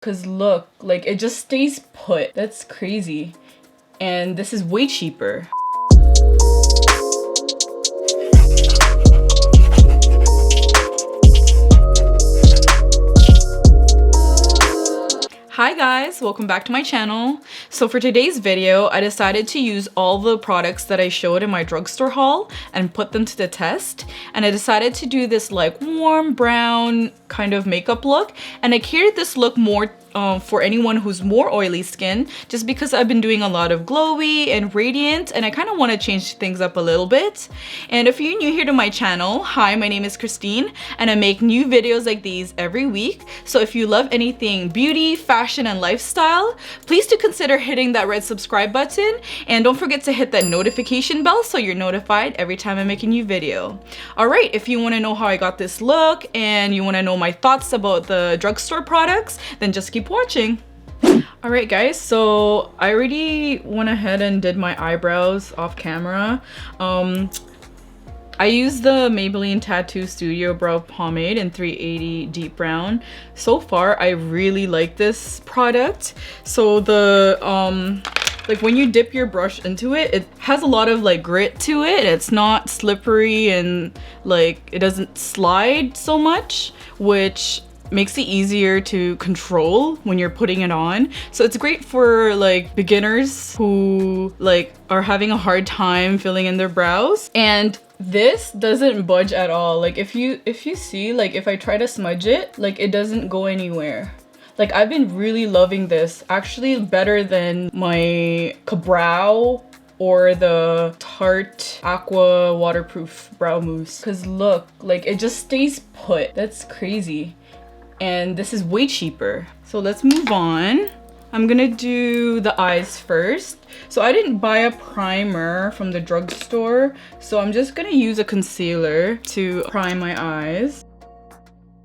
Cause look, like it just stays put. That's crazy. And this is way cheaper. Hi guys, welcome back to my channel. So for today's video, I decided to use all the products that I showed in my drugstore haul and put them to the test. And I decided to do this like warm brown kind of makeup look. And I created this look more for anyone who's more oily skin, just because I've been doing a lot of glowy and radiant and I kind of want to change things up a little bit. And if you're new here to my channel, hi, my name is Christine and I make new videos like these every week. So if you love anything beauty, fashion, and lifestyle, please do consider hitting that red subscribe button and don't forget to hit that notification bell so you're notified every time I make a new video. Alright, if you want to know how I got this look and you want to know my thoughts about the drugstore products, then just keep watching. Alright guys, so I already went ahead and did my eyebrows off camera. I used the Maybelline Tattoo Studio Brow Pomade in 380 Deep Brown. So far, I really like this product. So the, like when you dip your brush into it, it has a lot of like grit to it. It's not slippery and like it doesn't slide so much, which makes it easier to control when you're putting it on. So it's great for like beginners who like are having a hard time filling in their brows. And this doesn't budge at all. Like if you see, like if I try to smudge it, like it doesn't go anywhere. Like I've been really loving this, actually better than my Brow or the Tarte Aqua waterproof brow mousse. Cause look, like it just stays put. That's crazy. And this is way cheaper. So let's move on. I'm gonna do the eyes first. So I didn't buy a primer from the drugstore, so I'm just gonna use a concealer to prime my eyes.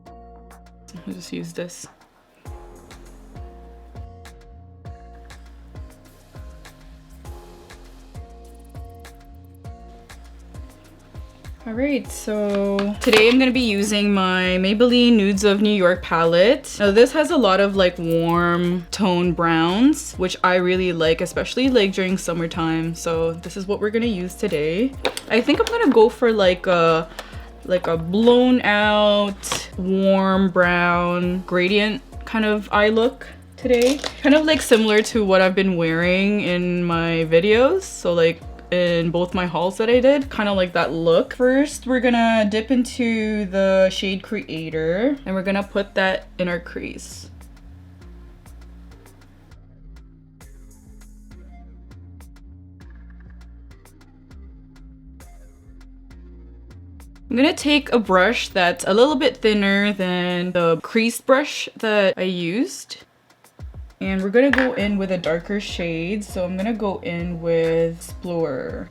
I'll just use this. Alright, so today I'm going to be using my Maybelline Nudes of New York palette. Now this has a lot of like warm tone browns, which I really like, especially like during summertime. So this is what we're going to use today. I think I'm going to go for like a blown out warm brown gradient kind of eye look today. Kind of like similar to what I've been wearing in my videos. So like in both my hauls that I did, kind of like that look. First, we're gonna dip into the shade Creator and we're gonna put that in our crease. I'm gonna take a brush that's a little bit thinner than the crease brush that I used. And we're gonna go in with a darker shade, so I'm gonna go in with Explorer.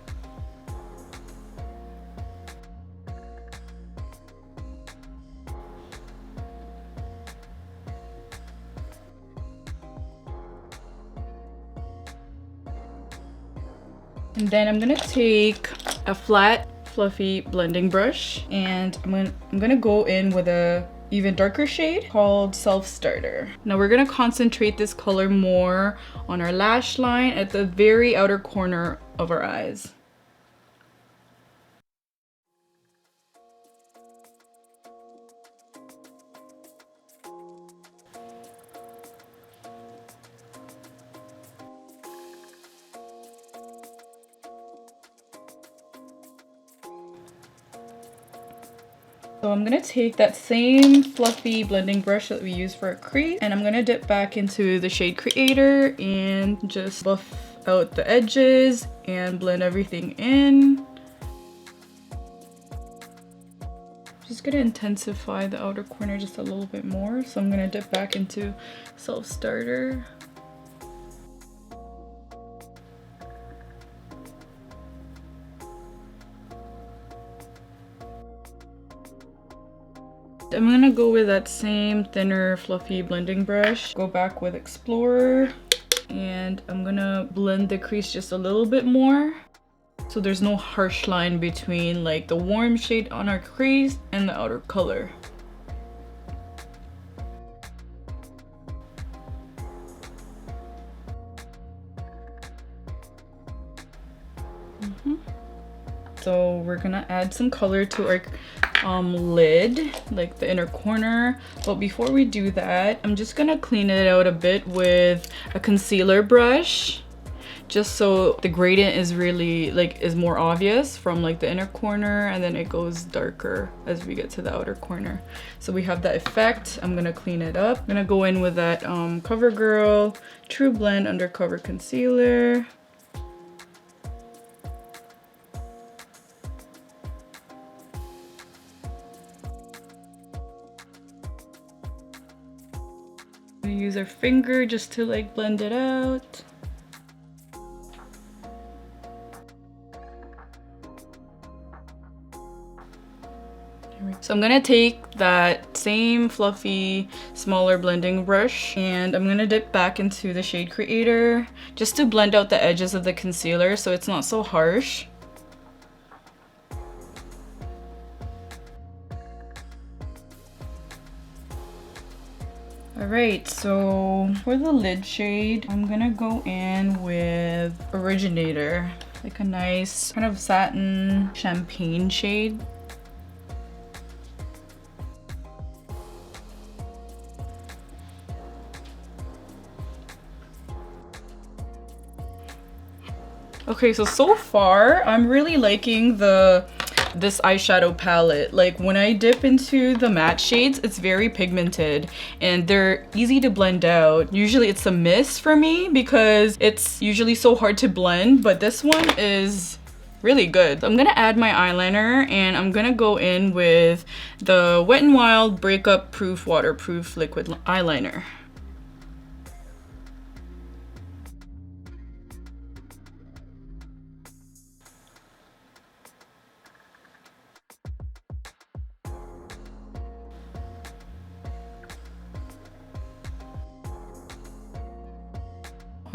And then I'm gonna take a flat, fluffy blending brush, and I'm gonna go in with a even darker shade called Self Starter. Now we're gonna concentrate this color more on our lash line at the very outer corner of our eyes. So I'm gonna take that same fluffy blending brush that we used for a crease, and I'm gonna dip back into the shade Creator and just buff out the edges and blend everything in. Just gonna intensify the outer corner just a little bit more. So I'm gonna dip back into Self Starter. I'm gonna go with that same thinner fluffy blending brush, go back with Explorer, and I'm gonna blend the crease just a little bit more so there's no harsh line between like the warm shade on our crease and the outer color. So we're gonna add some color to our lid, like the inner corner. But before we do that, I'm just gonna clean it out a bit with a concealer brush, just so the gradient is really is more obvious from like the inner corner, and then it goes darker as we get to the outer corner. So we have that effect. I'm gonna clean it up. I'm gonna go in with that Covergirl True Blend Undercover Concealer. We use our finger just to like blend it out. So I'm gonna take that same fluffy, smaller blending brush and I'm gonna dip back into the shade creator just to blend out the edges of the concealer so it's not so harsh. Alright, so for the lid shade, I'm gonna go in with Originator, like a nice kind of satin champagne shade. Okay, so far I'm really liking this eyeshadow palette. Like when I dip into the matte shades, it's very pigmented and they're easy to blend out. Usually it's a miss for me because it's usually so hard to blend, but this one is really good. So I'm gonna add my eyeliner and I'm gonna go in with the Wet n Wild Breakup Proof Waterproof Liquid Eyeliner.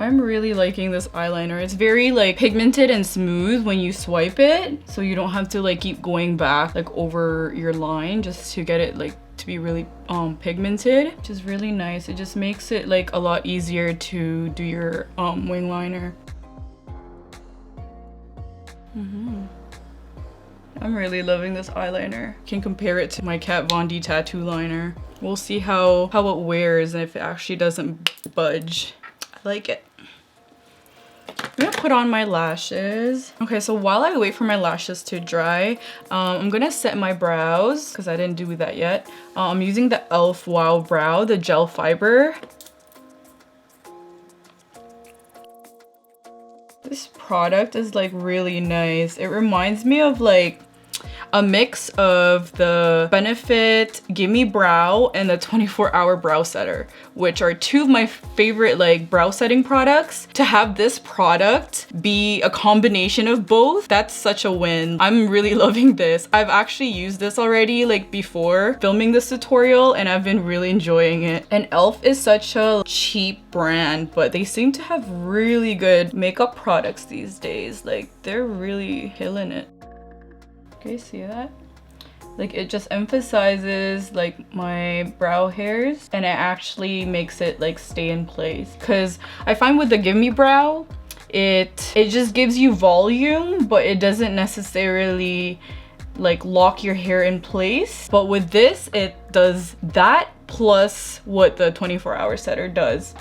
I'm really liking this eyeliner. It's very like pigmented and smooth when you swipe it, so you don't have to like keep going back like over your line just to get it like to be really pigmented, which is really nice. It just makes it like a lot easier to do your wing liner. I'm really loving this eyeliner. Can compare it to my Kat Von D tattoo liner. We'll see how it wears and if it actually doesn't budge. I like it. I'm gonna put on my lashes. Okay, so while I wait for my lashes to dry, I'm gonna set my brows because I didn't do that yet. I'm using the e.l.f. Wow Brow, the gel fiber. This product is like really nice. It reminds me of like a mix of the Benefit Gimme Brow and the 24-Hour Brow Setter, which are two of my favorite like brow setting products. To have this product be a combination of both, that's such a win. I'm really loving this. I've actually used this already like before filming this tutorial and I've been really enjoying it. And e.l.f. is such a cheap brand, but they seem to have really good makeup products these days. Like they're really killing it. Okay, see that? Like it just emphasizes like my brow hairs and it actually makes it like stay in place. Cause I find with the Gimme Brow, it just gives you volume, but it doesn't necessarily like lock your hair in place. But with this, it does that plus what the 24-Hour Setter does.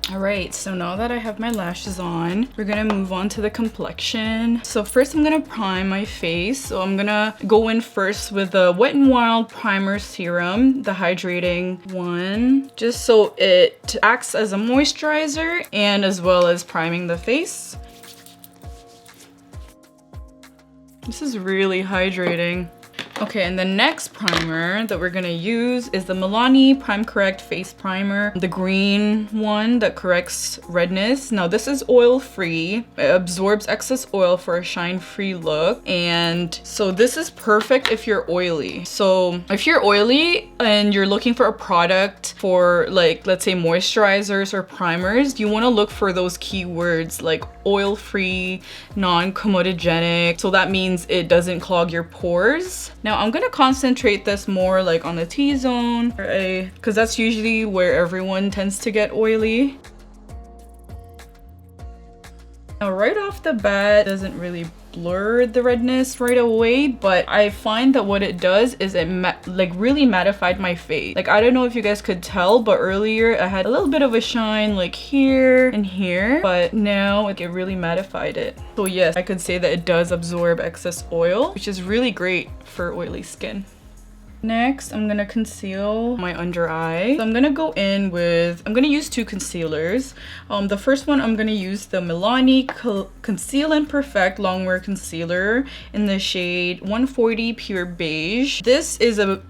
Alright, so now that I have my lashes on, we're gonna move on to the complexion. So first I'm gonna prime my face. So I'm gonna go in first with the Wet n Wild Primer Serum, the hydrating one, just so it acts as a moisturizer and as well as priming the face. This is really hydrating. Okay, and the next primer that we're gonna use is the Milani Prime Correct Face Primer, the green one that corrects redness. Now this is oil-free. It absorbs excess oil for a shine-free look. And so this is perfect if you're oily. So if you're oily and you're looking for a product for, like, let's say moisturizers or primers, you wanna look for those keywords like oil-free, non-comedogenic. So that means it doesn't clog your pores. Now I'm gonna concentrate this more like on the T-zone, because that's usually where everyone tends to get oily. Now right off the bat, it doesn't really blur the redness right away, but I find that what it does is it like really mattified my face. Like, I don't know if you guys could tell, but earlier I had a little bit of a shine like here and here, but now it really mattified it. So yes, I could say that it does absorb excess oil, which is really great for oily skin. Next, I'm gonna conceal my under eye. So I'm gonna go in with, I'm gonna use two concealers. The first one, I'm gonna use the Milani Conceal and Perfect Longwear Concealer in the shade 140 Pure Beige. This is a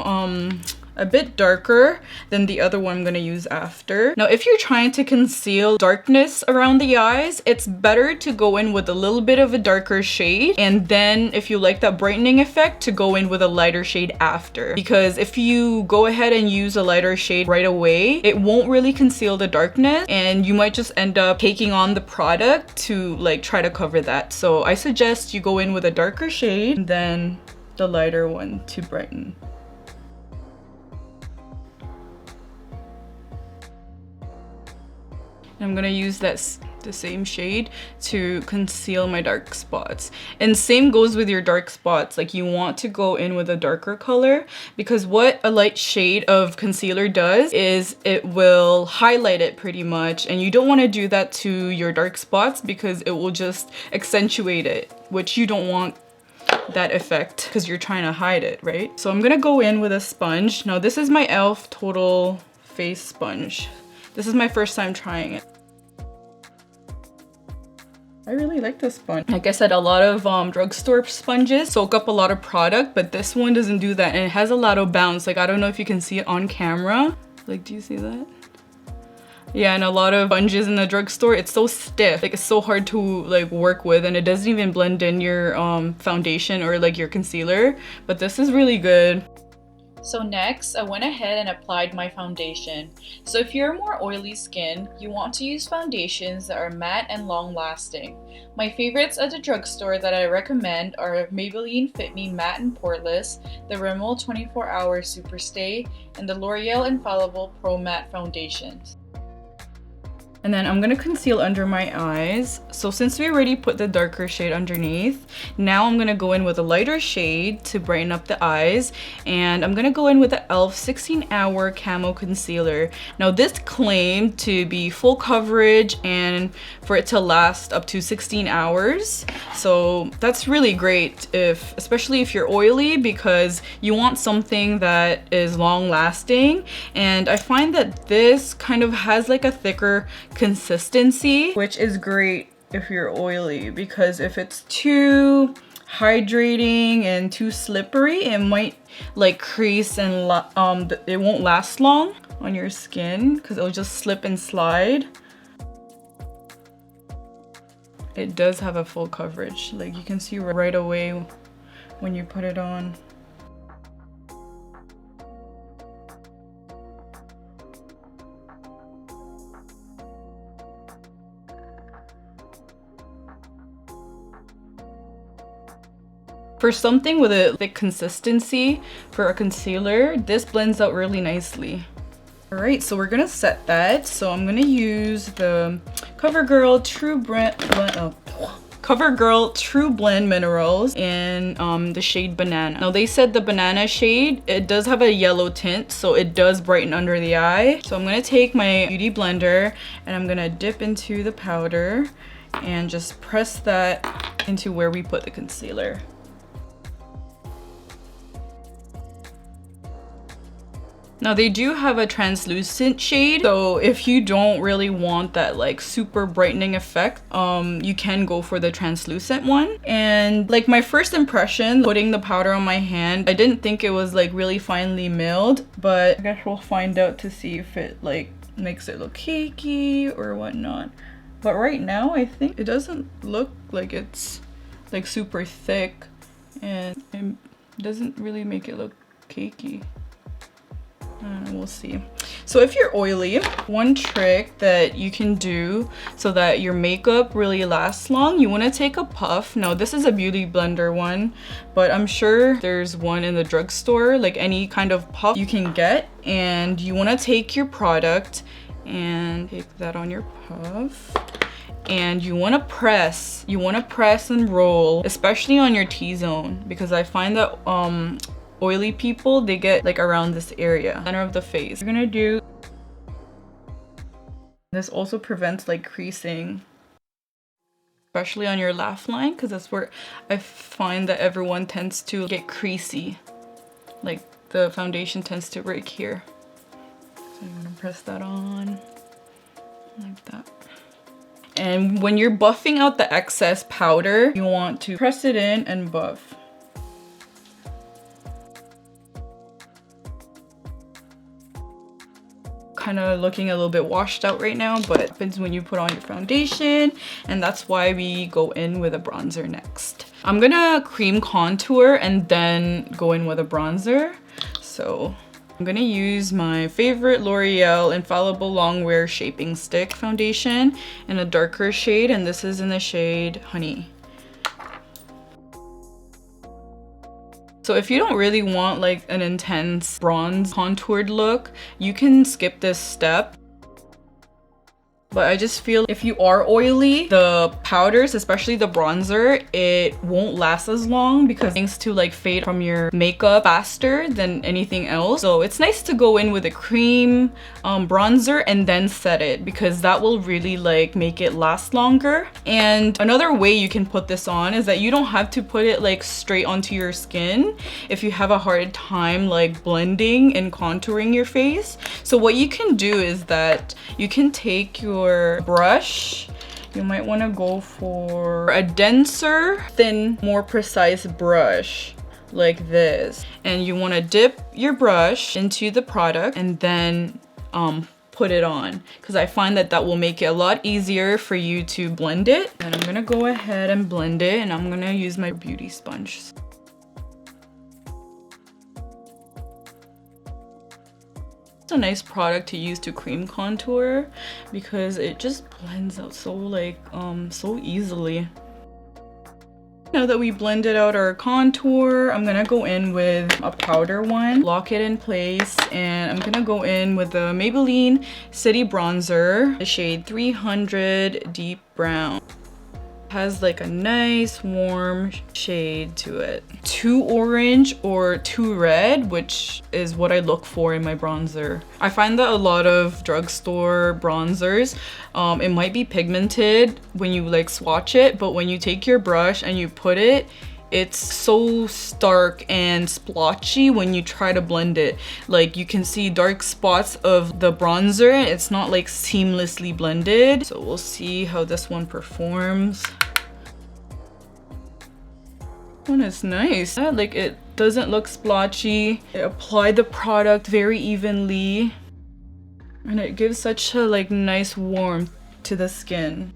bit darker than the other one I'm gonna use after. Now, if you're trying to conceal darkness around the eyes, it's better to go in with a little bit of a darker shade, and then if you like that brightening effect, to go in with a lighter shade after. Because if you go ahead and use a lighter shade right away, it won't really conceal the darkness, and you might just end up taking on the product to like try to cover that. So I suggest you go in with a darker shade, and then the lighter one to brighten. I'm gonna use the same shade to conceal my dark spots. And same goes with your dark spots. Like, you want to go in with a darker color, because what a light shade of concealer does is it will highlight it pretty much, and you don't want to do that to your dark spots because it will just accentuate it, which you don't want that effect because you're trying to hide it, right? So I'm gonna go in with a sponge. Now this is my e.l.f. Total Face Sponge. This is my first time trying it. I really like this sponge. Like I said, a lot of drugstore sponges soak up a lot of product, but this one doesn't do that, and it has a lot of bounce. Like, I don't know if you can see it on camera. Like, do you see that? Yeah, and a lot of sponges in the drugstore, it's so stiff. Like, it's so hard to like work with, and it doesn't even blend in your foundation or like your concealer. But this is really good. So next, I went ahead and applied my foundation. So if you're more oily skin, you want to use foundations that are matte and long lasting. My favorites at the drugstore that I recommend are Maybelline Fit Me Matte and Poreless, the Rimmel 24-Hour Superstay, and the L'Oreal Infallible Pro Matte Foundations. And then I'm gonna conceal under my eyes. So since we already put the darker shade underneath, now I'm gonna go in with a lighter shade to brighten up the eyes. And I'm gonna go in with the e.l.f. 16-Hour Camo Concealer. Now this claimed to be full coverage and for it to last up to 16 hours. So that's really great, especially if you're oily, because you want something that is long lasting. And I find that this kind of has like a thicker consistency, which is great if you're oily, because if it's too hydrating and too slippery, it might like crease and it won't last long on your skin because it'll just slip and slide. It does have a full coverage, like you can see right away when you put it on. For something with a thick consistency for a concealer, this blends out really nicely. All right, so we're gonna set that. So I'm gonna use the Covergirl True Blend Minerals in the shade Banana. Now they said the banana shade, it does have a yellow tint, so it does brighten under the eye. So I'm gonna take my beauty blender and I'm gonna dip into the powder and just press that into where we put the concealer. Now they do have a translucent shade, so if you don't really want that like super brightening effect, you can go for the translucent one. And like my first impression putting the powder on my hand, I didn't think it was like really finely milled, but I guess we'll find out to see if it like makes it look cakey or whatnot. But right now I think it doesn't look like it's like super thick, and it doesn't really make it look cakey. We'll see. So if you're oily, one trick that you can do so that your makeup really lasts long, you want to take a puff. Now this is a beauty blender one, but I'm sure there's one in the drugstore, like any kind of puff you can get. And you want to take your product and take that on your puff. And you want to press and roll, especially on your T-zone, because I find that oily people, they get like around this area, center of the face. You're gonna do this. Also prevents like creasing, especially on your laugh line, because that's where I find that everyone tends to get creasy. Like the foundation tends to break here. So I'm gonna press that on like that. And when you're buffing out the excess powder, you want to press it in and buff. Kind of looking a little bit washed out right now, but it happens when you put on your foundation, and that's why we go in with a bronzer next. I'm gonna cream contour and then go in with a bronzer. So I'm gonna use my favorite L'Oreal Infallible Longwear Shaping Stick foundation in a darker shade, and this is in the shade Honey. So if you don't really want like an intense bronze contoured look, you can skip this step. But I just feel if you are oily, the powders, especially the bronzer, it won't last as long because things to like fade from your makeup faster than anything else. So it's nice to go in with a cream bronzer and then set it, because that will really like make it last longer. And another way you can put this on is that you don't have to put it like straight onto your skin if you have a hard time like blending and contouring your face. So what you can do is that you can take your brush. You might want to go for a denser, thin, more precise brush like this, and you want to dip your brush into the product and then put it on, because I find that that will make it a lot easier for you to blend it. And I'm gonna go ahead and blend it, and I'm gonna use my beauty sponge. It's a nice product to use to cream contour because it just blends out so like so easily. Now that we blended out our contour, I'm gonna go in with a powder one, lock it in place, and I'm gonna go in with the Maybelline City Bronzer, the shade 300 Deep Brown. Has like a nice warm shade to it. Too orange or too red, which is what I look for in my bronzer. I find that a lot of drugstore bronzers, it might be pigmented when you like swatch it, but when you take your brush and you put it, it's so stark and splotchy when you try to blend it. Like you can see dark spots of the bronzer. It's not like seamlessly blended. So we'll see how this one performs. This one is nice. Yeah, like it doesn't look splotchy. It applied the product very evenly, and it gives such a like nice warmth to the skin.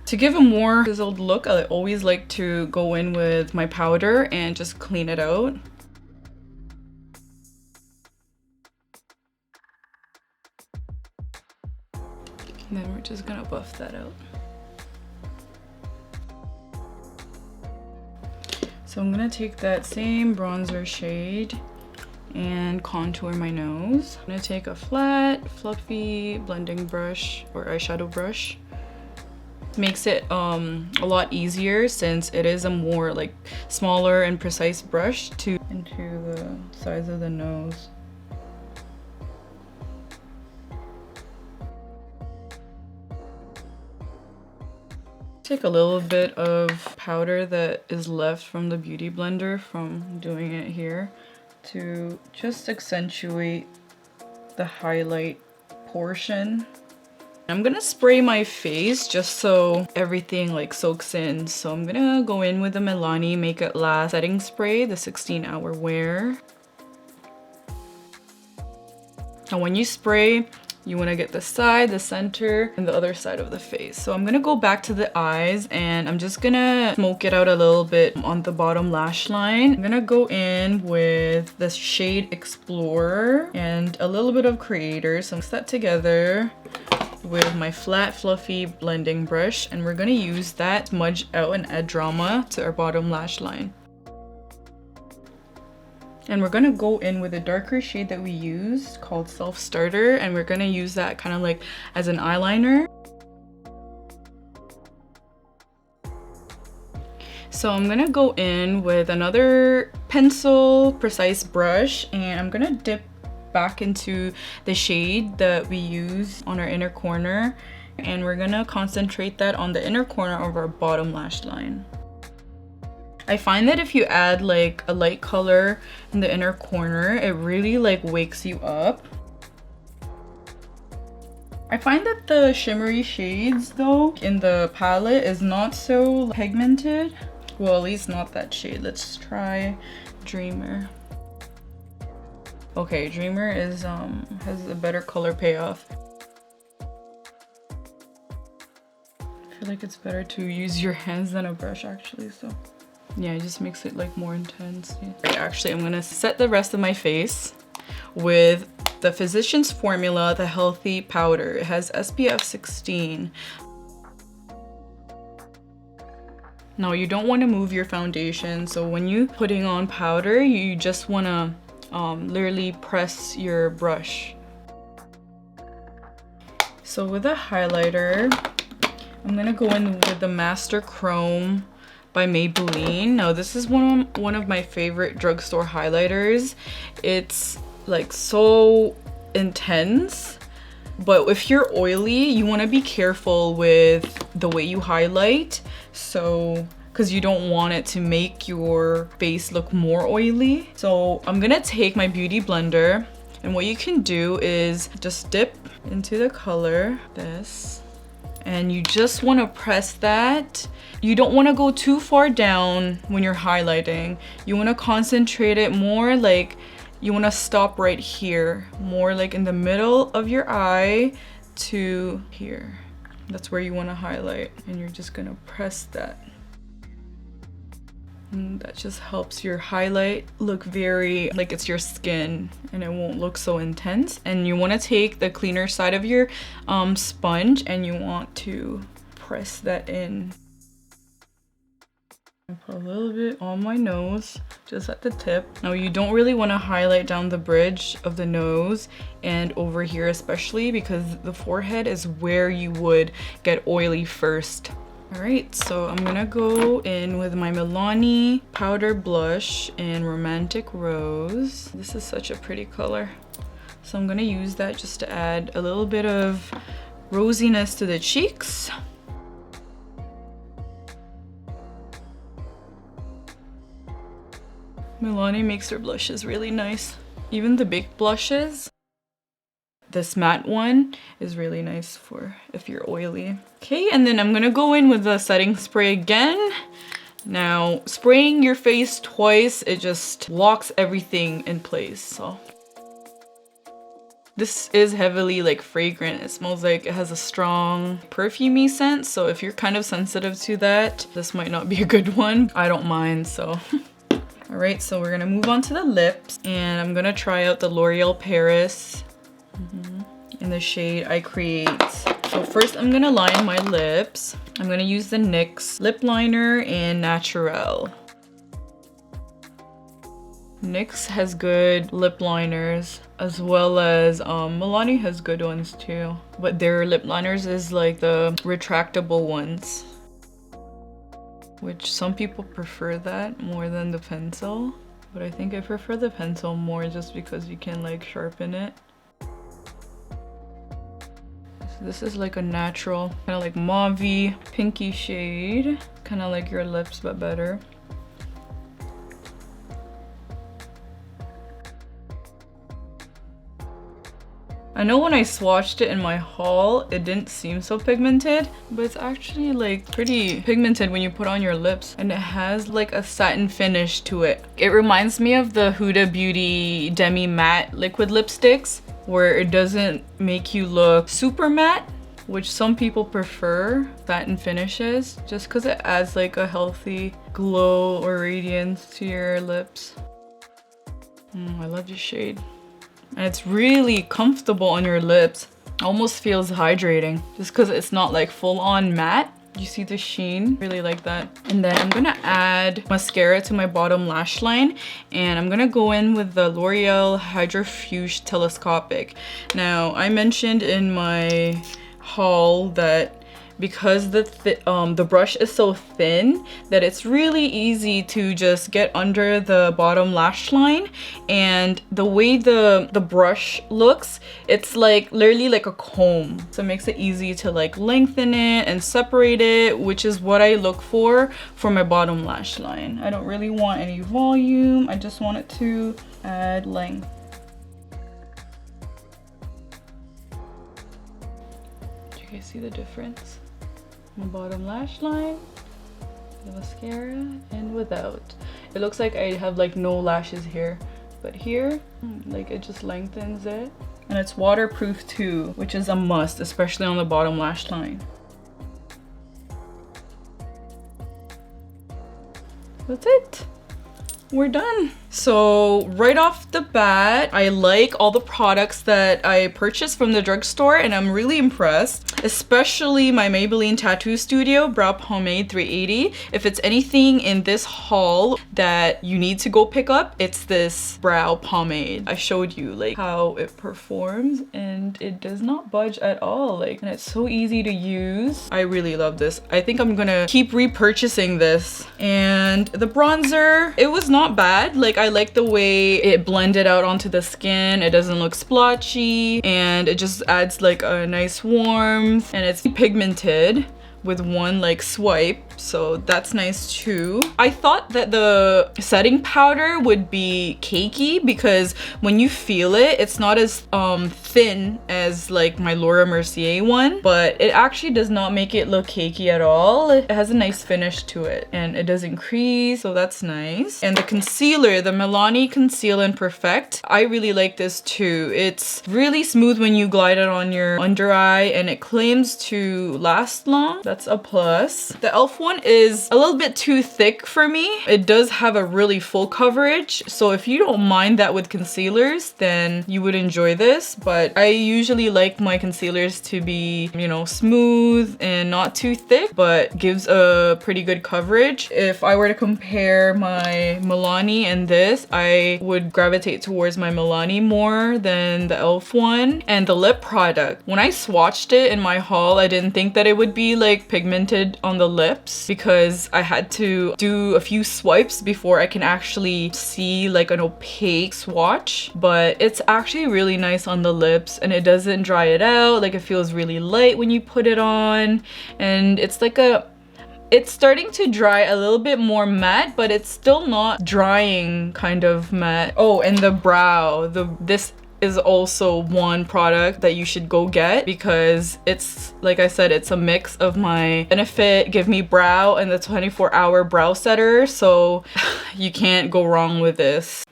To give a more chiseled look, I always like to go in with my powder and just clean it out. And then we're just gonna buff that out. So I'm gonna take that same bronzer shade and contour my nose. I'm gonna take a flat, fluffy blending brush or eyeshadow brush. Makes it a lot easier since it is a more like smaller and precise brush to into the sides of the nose. take a little bit of powder that is left from the beauty blender from doing it here to just accentuate the highlight portion. I'm gonna spray my face just so everything like soaks in. So I'm gonna go in with the Milani Make It Last setting spray, the 16-hour wear. Now when you spray, you want to get the side, the center, and the other side of the face. So I'm gonna go back to the eyes and I'm just gonna smoke it out a little bit on the bottom lash line. I'm gonna go in with the shade Explorer and a little bit of Creator. So mix that together with my flat fluffy blending brush, and we're gonna use that to smudge out and add drama to our bottom lash line. And we're gonna go in with a darker shade that we used called Self Starter, and we're gonna use that kind of like as an eyeliner. So I'm gonna go in with another pencil precise brush, and I'm gonna dip back into the shade that we used on our inner corner, and we're gonna concentrate that on the inner corner of our bottom lash line. I find that if you add like a light color in the inner corner, it really like wakes you up. I find that the shimmery shades though in the palette is not so pigmented. Well, at least not that shade. Let's try Dreamer. Okay, Dreamer is has a better color payoff. I feel like it's better to use your hands than a brush actually, so yeah, it just makes it like more intense. Yeah. Right, actually, I'm gonna set the rest of my face with the Physicians Formula, the Healthy Powder. It has SPF 16. Now, you don't want to move your foundation, so when you're putting on powder, you just want to literally press your brush. So with a highlighter, I'm gonna go in with the Master Chrome by Maybelline. Now this is one of my favorite drugstore highlighters. It's like so intense, but if you're oily, you want to be careful with the way you highlight, so because you don't want it to make your face look more oily. So I'm gonna take my beauty blender, and what you can do is just dip into the color, this, and you just want to press that. You don't want to go too far down when you're highlighting. You want to concentrate it more, like you want to stop right here, more like in the middle of your eye to here. That's where you want to highlight, and you're just gonna press that. And that just helps your highlight look very like it's your skin, and it won't look so intense. And you want to take the cleaner side of your sponge, and you want to press that in. I put a little bit on my nose, just at the tip. Now you don't really want to highlight down the bridge of the nose and over here especially, because the forehead is where you would get oily first. Alright, so I'm gonna go in with my Milani powder blush in Romantic Rose. This is such a pretty color. So I'm gonna use that just to add a little bit of rosiness to the cheeks. Milani makes her blushes really nice. Even the big blushes. This matte one is really nice for if you're oily. Okay, and then I'm gonna go in with the setting spray again. Now, spraying your face twice, it just locks everything in place, so. This is heavily like fragrant. It smells like it has a strong perfumey scent, so if you're kind of sensitive to that, this might not be a good one. I don't mind, so. All right, so we're gonna move on to the lips, and I'm gonna try out the L'Oreal Paris in the shade I Create. So first I'm gonna line my lips. I'm gonna use the NYX lip liner in Naturel. NYX has good lip liners, as well as Milani has good ones too, but their lip liners is like the retractable ones, which some people prefer that more than the pencil, but I think I prefer the pencil more just because you can like sharpen it. This So this is like a natural, kind of like mauve-y, pinky shade. Kind of like your lips, but better. I know when I swatched it in my haul, it didn't seem so pigmented, but it's actually like pretty pigmented when you put on your lips, and it has like a satin finish to it. It reminds me of the Huda Beauty Demi Matte liquid lipsticks, where it doesn't make you look super matte, which some people prefer satin finishes, just because it adds like a healthy glow or radiance to your lips. I love this shade. And it's really comfortable on your lips. Almost feels hydrating just because it's not like full on matte. You see the sheen? Really like that. And then I'm gonna add mascara to my bottom lash line, and I'm gonna go in with the L'Oreal Hydrofuge Telescopic. Now, I mentioned in my haul that because the brush is so thin that it's really easy to just get under the bottom lash line, and the way the brush looks, it's like literally like a comb, so it makes it easy to like lengthen it and separate it, which is what I look for my bottom lash line. I don't really want any volume, I just want it to add length. Do you guys see the difference? My bottom lash line, the mascara, and without. It looks like I have like no lashes here, but here, like it just lengthens it. And it's waterproof too, which is a must, especially on the bottom lash line. That's it. We're done. So right off the bat, I like all the products that I purchased from the drugstore, and I'm really impressed, especially my Maybelline Tattoo Studio Brow Pomade 380. If it's anything in this haul that you need to go pick up, it's this brow pomade. I showed you like how it performs, and it does not budge at all. Like, and it's so easy to use. I really love this. I think I'm gonna keep repurchasing this. And the bronzer, it was not bad. Like, I like the way it blended out onto the skin. It doesn't look splotchy, and it just adds like a nice warmth, and it's pigmented with one like swipe, so that's nice too. I thought that the setting powder would be cakey because when you feel it, it's not as thin as like my Laura Mercier one, but it actually does not make it look cakey at all. It has a nice finish to it, and it doesn't crease, so that's nice. And the concealer, the Milani Conceal and Perfect, I really like this too. It's really smooth when you glide it on your under eye, and it claims to last long. That's a plus. The e.l.f. one is a little bit too thick for me. It does have a really full coverage, so if you don't mind that with concealers, then you would enjoy this. But I usually like my concealers to be, you know, smooth and not too thick, but gives a pretty good coverage. If I were to compare my Milani and this, I would gravitate towards my Milani more than the e.l.f. one. And the lip product, when I swatched it in my haul, I didn't think that it would be like pigmented on the lips because I had to do a few swipes before I can actually see like an opaque swatch, but it's actually really nice on the lips, and it doesn't dry it out. Like, it feels really light when you put it on, and it's like it's starting to dry a little bit more matte, but it's still not drying kind of matte. Oh, and the brow, this is also one product that you should go get because it's, like I said, it's a mix of my Benefit Give Me Brow and the 24-hour brow setter, so you can't go wrong with this.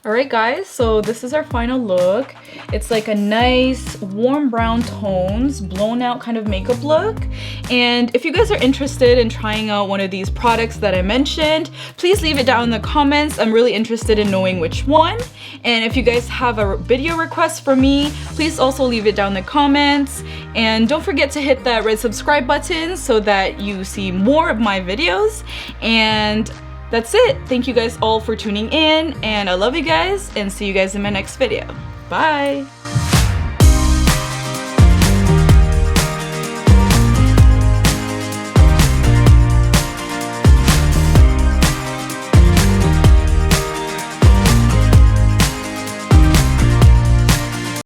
Alright guys, so this is our final look. It's like a nice warm brown tones, blown out kind of makeup look. And if you guys are interested in trying out one of these products that I mentioned, please leave it down in the comments. I'm really interested in knowing which one. And if you guys have a video request for me, please also leave it down in the comments. And don't forget to hit that red subscribe button so that you see more of my videos. And that's it. Thank you guys all for tuning in, and I love you guys, and see you guys in my next video. Bye!